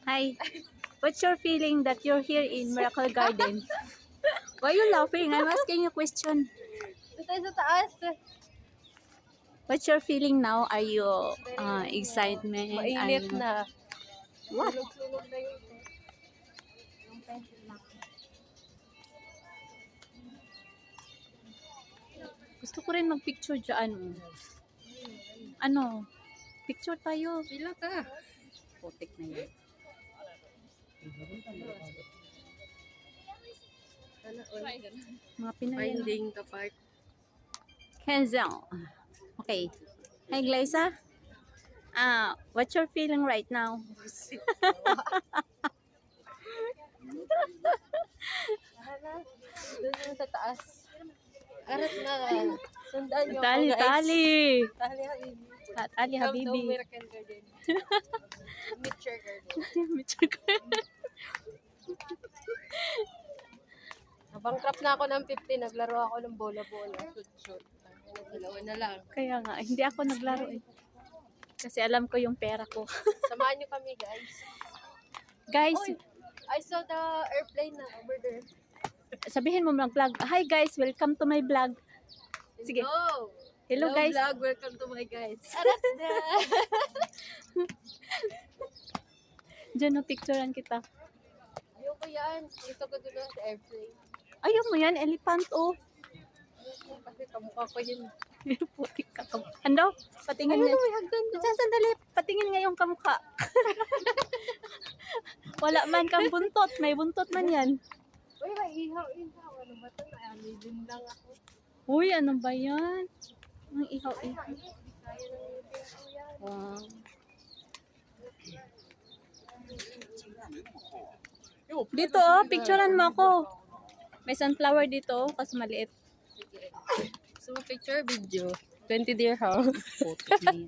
Hi. What's your feeling that you're here in Miracle Garden? Why are you laughing? I'm asking you a question. Doon tayo sa taas. What's your feeling now? Are you excitement? Mainit na. What? Sunog na yung pencil lang. Gusto ko rin magpicture dyan. Ano? Picture tayo. Pila ka. Putik na yun. Mga Pinoy. Finding the part. Kenzel. Okay. Hi, Glyza. What's your feeling right now? Doon sa taas. Arat na. Sundaan niyo Tali, ako, guys. tali. Tali, habibi. Tali, Come to habibi. Miracle Garden. Nature Garden. Nabangkrap na ako ng 50. Naglaro ako ng bola-bola. Shoot. Dalawa na lang. Kaya nga, hindi ako naglaro eh. Kasi alam ko yung pera ko. Samahan niyo kami, guys. Guys, Oy, I saw the airplane na over there. sabihin mo mag-vlog. Hi guys, welcome to my vlog. Sige. Hello guys. Vlog, welcome to my guys. Arat na. Diyan na picturean kita. Ayoko yan. Gusto ko doon sa airplane. Ayaw mo yan, elephant oh. Kasi kamukha ko yun. Putik ka. Ano? Patingin nga. May hagdan doon. Sandali, patingin nga yung kamukha. Wala man kang buntot. May buntot man yan. Uy, may ihaw. Ano ba ito? Amazing lang ako. Uy, ano ba yan? Ang ihaw-ihaw. Kaya nang ihaw yan. Wow. Dito oh, picturean mo ako. May sunflower dito, kasi maliit. So, picture, video. 20 dirham. Putik na yan.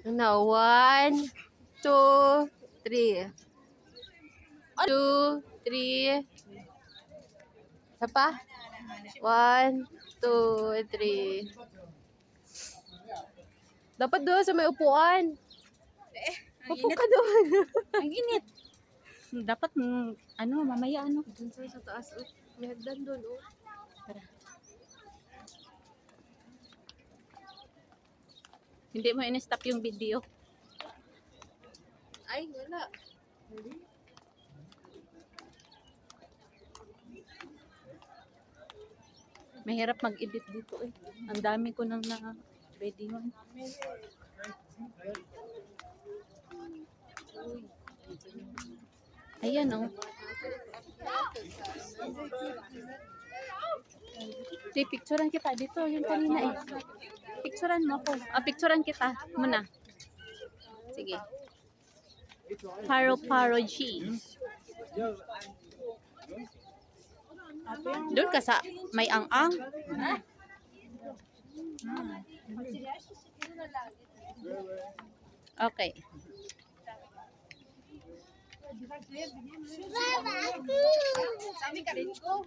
Now, 1, 2, 3. 2, 3. Isa pa? 1, 2, 3. Dapat doon sa may upuan. Upo ka doon. Ang init. Dapat, mamaya ano. Doon sa taas. May hagdan doon. Hindi mo in-stop yung video. Ay, wala. Mahirap mag-edit dito eh. Ang dami ko nang na-ready nun. Ayan oh. Di, picturean kita dito. Yung kanina eh. Picturean mo ako. Picturean kita muna. Sige. Paro G. Doon ka sa may ang-ang. Okay. Sabi ka rin ko.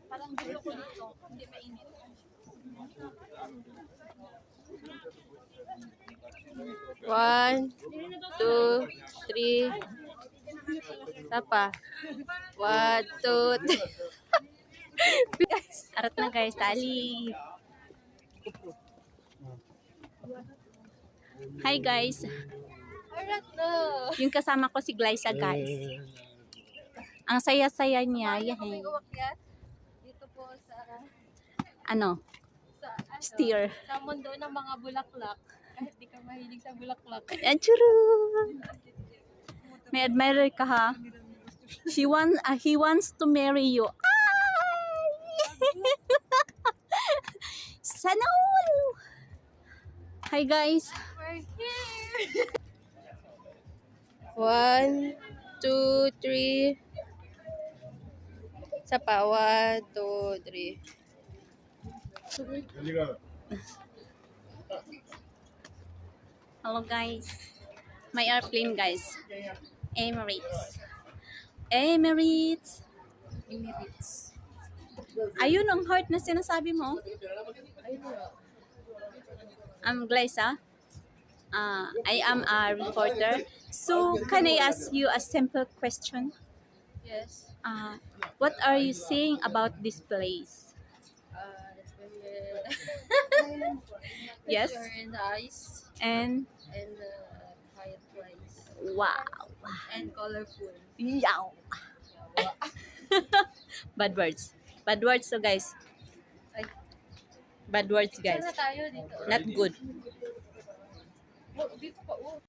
Parang gusto ko dito. Hindi mainit. One, two, three. Tapa. 1, 2, 3. Arat na guys, tali. Hi guys. Arat na. Yung kasama ko si Glyza guys. Ang saya-saya niya. Kami umakyat dito po sa Ano? Steer. sa mundo ng mga bulaklak. Kahit di ka mahilig sa bulaklak. Achuru! May admirer ka ha? He wants to marry you. Ay! Sana all! Hi guys. We're here. 1, 2, 3. Isa pa. 1, 2, 3. Hello guys. My airplane guys. Emirates. Emirates. Ayun ang heart na sinasabi mo. Ayun nga. I'm Glyza. I am a reporter. So, can I ask you a simple question? Yes. What are you saying about this place? It's very Yes. very nice And and quiet place wow. and colorful. Yow. Bad words. Bad words so guys. Ay, Bad words saan guys. na tayo dito? Not good. Oh, dito pa. Oh.